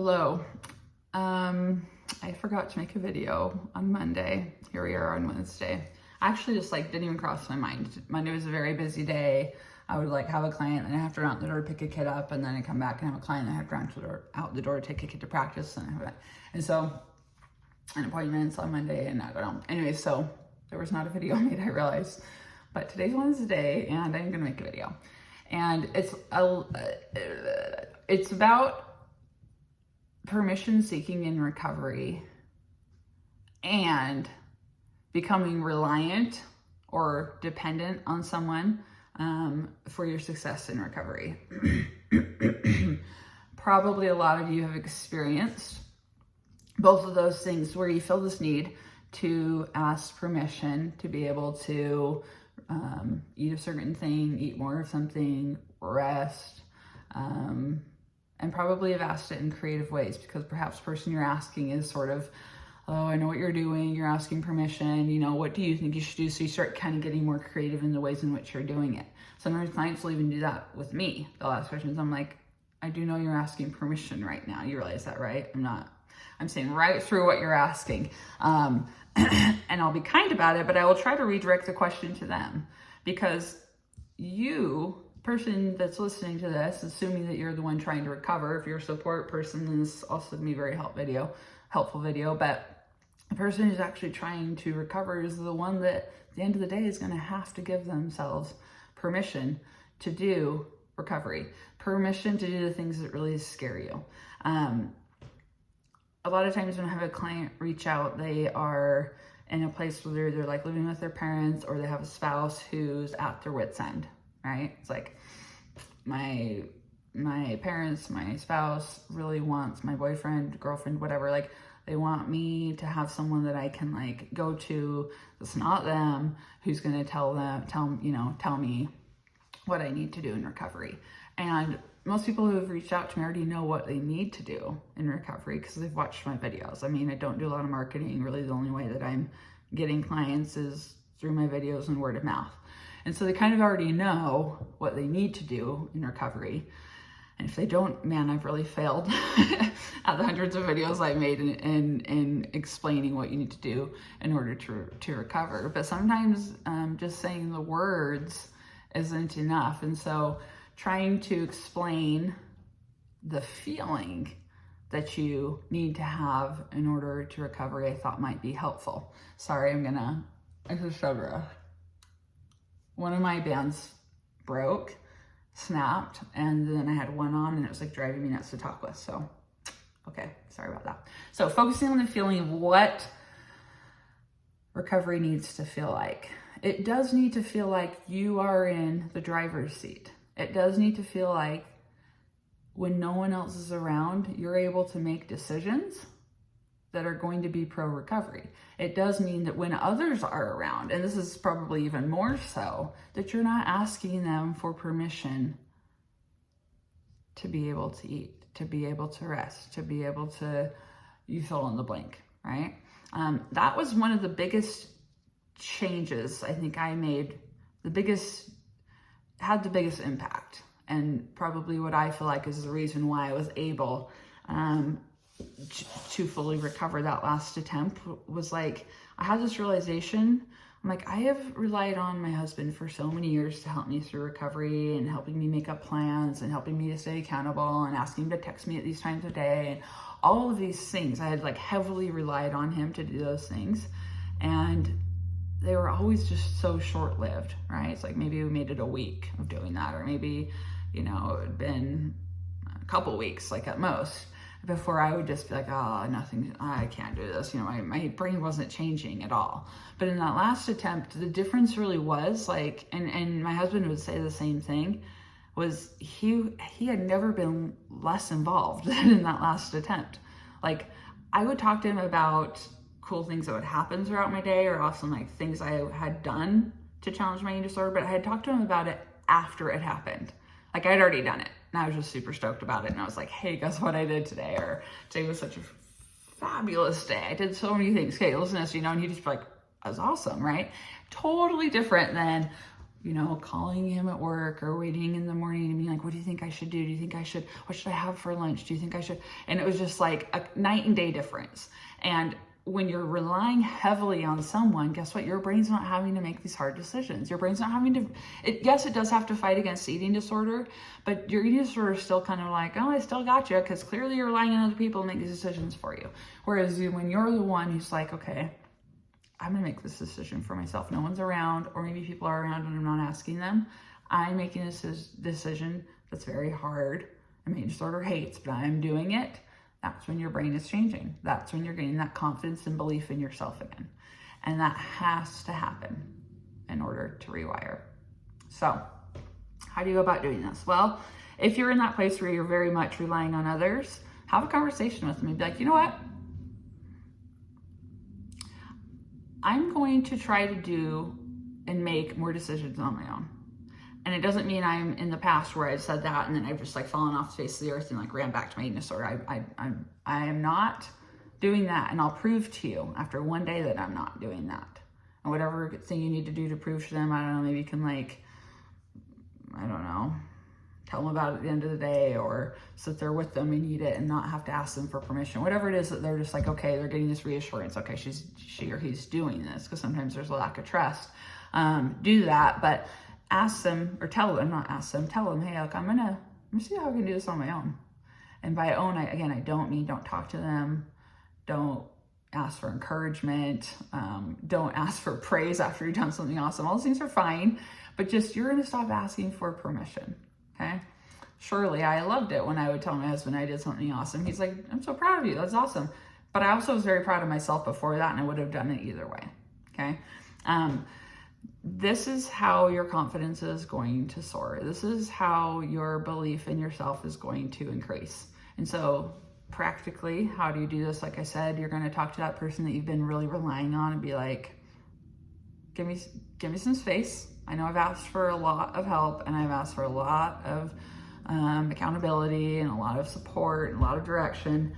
Hello. I forgot to make a video on Monday. Here we are on Wednesday. I actually just didn't even cross my mind. Monday was a very busy day. I would have a client and I have to run out the door to pick a kid up, and then I come back and have a client and I have to run out the door to take a kid to practice, and so an appointments on Monday and I go down. Anyway, so there was not a video made, I realized. But today's Wednesday and I'm gonna make a video. And it's about permission seeking in recovery and becoming reliant or dependent on someone for your success in recovery. Probably a lot of you have experienced both of those things where you feel this need to ask permission to be able to eat a certain thing, eat more of something, rest, and probably have asked it in creative ways because perhaps the person you're asking is sort of, oh, I know what you're doing, you're asking permission, what do you think you should do? So you start kind of getting more creative in the ways in which you're doing it. Sometimes clients will even do that with me. They'll ask questions. I'm like, I do know you're asking permission right now. You realize that, right? I'm saying right through what you're asking. And I'll be kind about it, but I will try to redirect the question to them because you, person that's listening to this, assuming that you're the one trying to recover, if you're a support person, then this is also going to be a very helpful video, but the person who's actually trying to recover is the one that at the end of the day is going to have to give themselves permission to do recovery, permission to do the things that really scare you. A lot of times when I have a client reach out, they are in a place where they're living with their parents, or they have a spouse who's at their wit's end, right? It's like my parents, my spouse really wants my boyfriend, girlfriend, whatever, they want me to have someone that I can go to that's not them, who's going to tell me what I need to do in recovery. And most people who have reached out to me already know what they need to do in recovery because they've watched my videos. I mean, I don't do a lot of marketing. Really, the only way that I'm getting clients is through my videos and word of mouth. And so they kind of already know what they need to do in recovery. And if they don't, man, I've really failed at the hundreds of videos I've made in explaining what you need to do in order to recover. But sometimes just saying the words isn't enough. And so trying to explain the feeling that you need to have in order to recover, I thought might be helpful. Sorry, I just showed her. One of my bands broke, snapped, and then I had one on and it was driving me nuts to talk with. So, okay, sorry about that. So focusing on the feeling of what recovery needs to feel like. It does need to feel like you are in the driver's seat. It does need to feel like when no one else is around, you're able to make decisions that are going to be pro-recovery. It does mean that when others are around, and this is probably even more so, that you're not asking them for permission to be able to eat, to be able to rest, to be able to, you fill in the blank, right? That was one of the biggest changes I think I made, had the biggest impact, and probably what I feel like is the reason why I was able to fully recover that last attempt was I had this realization. I'm I have relied on my husband for so many years to help me through recovery and helping me make up plans and helping me to stay accountable and asking him to text me at these times of day and all of these things. I had heavily relied on him to do those things, and they were always just so short-lived, right? It's maybe we made it a week of doing that, or maybe, it had been a couple weeks, at most, before I would just be nothing, I can't do this. My brain wasn't changing at all. But in that last attempt, the difference really was and my husband would say the same thing, was he had never been less involved than in that last attempt. I would talk to him about cool things that would happen throughout my day, or also things I had done to challenge my eating disorder, but I had talked to him about it after it happened. I'd already done it, and I was just super stoked about it, and I was like, hey, guess what I did today? Or today was such a fabulous day. I did so many things. Okay, listen to this, and he'd just be that was awesome, right? Totally different than, calling him at work or waiting in the morning and being like, what do you think I should do? What should I have for lunch? Do you think I should? And it was just like a night and day difference. And when you're relying heavily on someone, guess what? Your brain's not having to make these hard decisions. Your brain's not having to, yes, it does have to fight against eating disorder, but your eating disorder is still kind of like, oh, I still got you, because clearly you're relying on other people to make these decisions for you. Whereas when you're the one who's like, okay, I'm gonna make this decision for myself. No one's around, or maybe people are around and I'm not asking them. I'm making this decision that's very hard and my disorder hates, but I'm doing it. That's when your brain is changing. That's when you're getting that confidence and belief in yourself again. And that has to happen in order to rewire. So how do you go about doing this? Well, if you're in that place where you're very much relying on others, have a conversation with them and be like, you know what? I'm going to try to do and make more decisions on my own. And it doesn't mean I'm in the past where I said that and then I've just like fallen off the face of the earth and like ran back to my eating disorder. I am not doing that, and I'll prove to you after one day that I'm not doing that. And whatever thing you need to do to prove to them, I don't know, maybe you can tell them about it at the end of the day, or sit there with them and eat it and not have to ask them for permission. Whatever it is that they're just like, okay, they're getting this reassurance. Okay, she or he's doing this, because sometimes there's a lack of trust. Do that, but ask them, or tell them, not ask them, tell them, hey, look, I'm gonna see how I can do this on my own. And by own, I don't mean don't talk to them, don't ask for encouragement, don't ask for praise after you've done something awesome. All those things are fine, but just you're gonna stop asking for permission. Okay. Surely I loved it when I would tell my husband I did something awesome. He's like, I'm so proud of you. That's awesome. But I also was very proud of myself before that, and I would have done it either way. Okay. This is how your confidence is going to soar. This is how your belief in yourself is going to increase. And so practically, how do you do this? Like I said, you're going to talk to that person that you've been really relying on and be like, give me some space. I know I've asked for a lot of help, and I've asked for a lot of accountability and a lot of support and a lot of direction,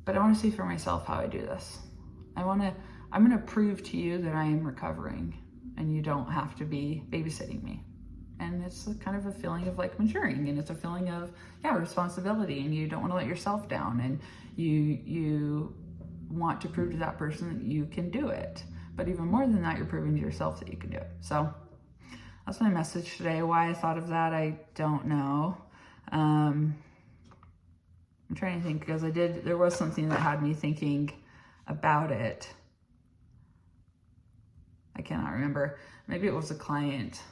but I want to see for myself how I do this. I'm going to prove to you that I am recovering, and you don't have to be babysitting me. And it's kind of a feeling of like maturing, and it's a feeling of, responsibility, and you don't want to let yourself down, and you want to prove to that person that you can do it. But even more than that, you're proving to yourself that you can do it. So that's my message today. Why I thought of that, I don't know. I'm trying to think, because there was something that had me thinking about it. I cannot remember. Maybe it was a client.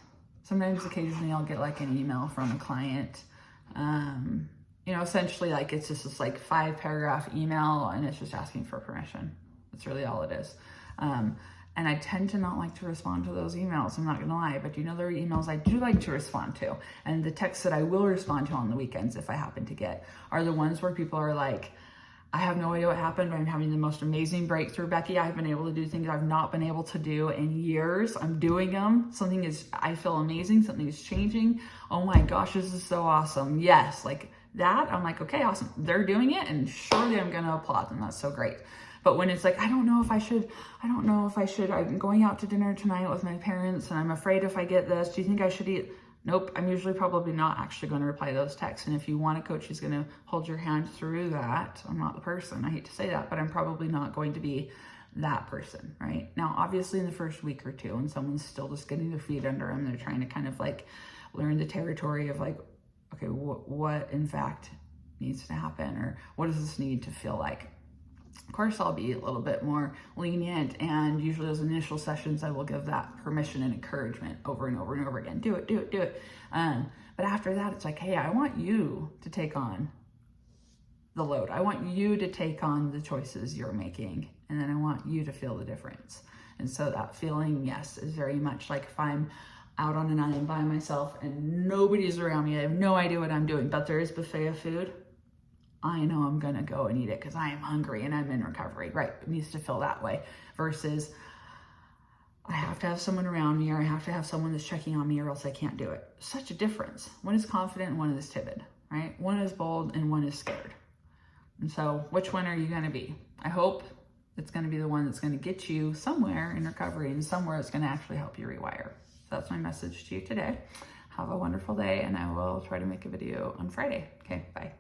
Sometimes occasionally I'll get like an email from a client. Essentially like it's just this like 5-paragraph email, and it's just asking for permission. That's really all it is. And I tend to not like to respond to those emails. I'm not going to lie, but there are emails I do like to respond to. And the texts that I will respond to on the weekends, if I happen to get, are the ones where people are like, I have no idea what happened, but I'm having the most amazing breakthrough, Becky. I've been able to do things I've not been able to do in years. I'm doing them. I feel amazing. Something is changing. Oh my gosh, this is so awesome. Yes, like that. I'm like, okay, awesome. They're doing it, and surely I'm going to applaud them. That's so great. But when it's like, I don't know if I should, I'm going out to dinner tonight with my parents, and I'm afraid if I get this, do you think I should eat? Nope, I'm usually probably not actually going to reply those texts. And if you want a coach who's going to hold your hand through that, I'm not the person. I hate to say that, but I'm probably not going to be that person, right? Now, obviously in the first week or two, and someone's still just getting their feet under them, they're trying to kind of like learn the territory of like, okay, what in fact needs to happen, or what does this need to feel like? Of course, I'll be a little bit more lenient, and usually those initial sessions, I will give that permission and encouragement over and over and over again. Do it. But after that, it's like, hey, I want you to take on the load. I want you to take on the choices you're making, and then I want you to feel the difference. And so that feeling, yes, is very much like if I'm out on an island by myself and nobody's around me, I have no idea what I'm doing, but there is buffet of food, I know I'm going to go and eat it because I am hungry and I'm in recovery, right? It needs to feel that way versus I have to have someone around me, or I have to have someone that's checking on me, or else I can't do it. Such a difference. One is confident and one is timid, right? One is bold and one is scared. And so which one are you going to be? I hope it's going to be the one that's going to get you somewhere in recovery and somewhere that's going to actually help you rewire. that's my message to you today. Have a wonderful day, and I will try to make a video on Friday. Okay, bye.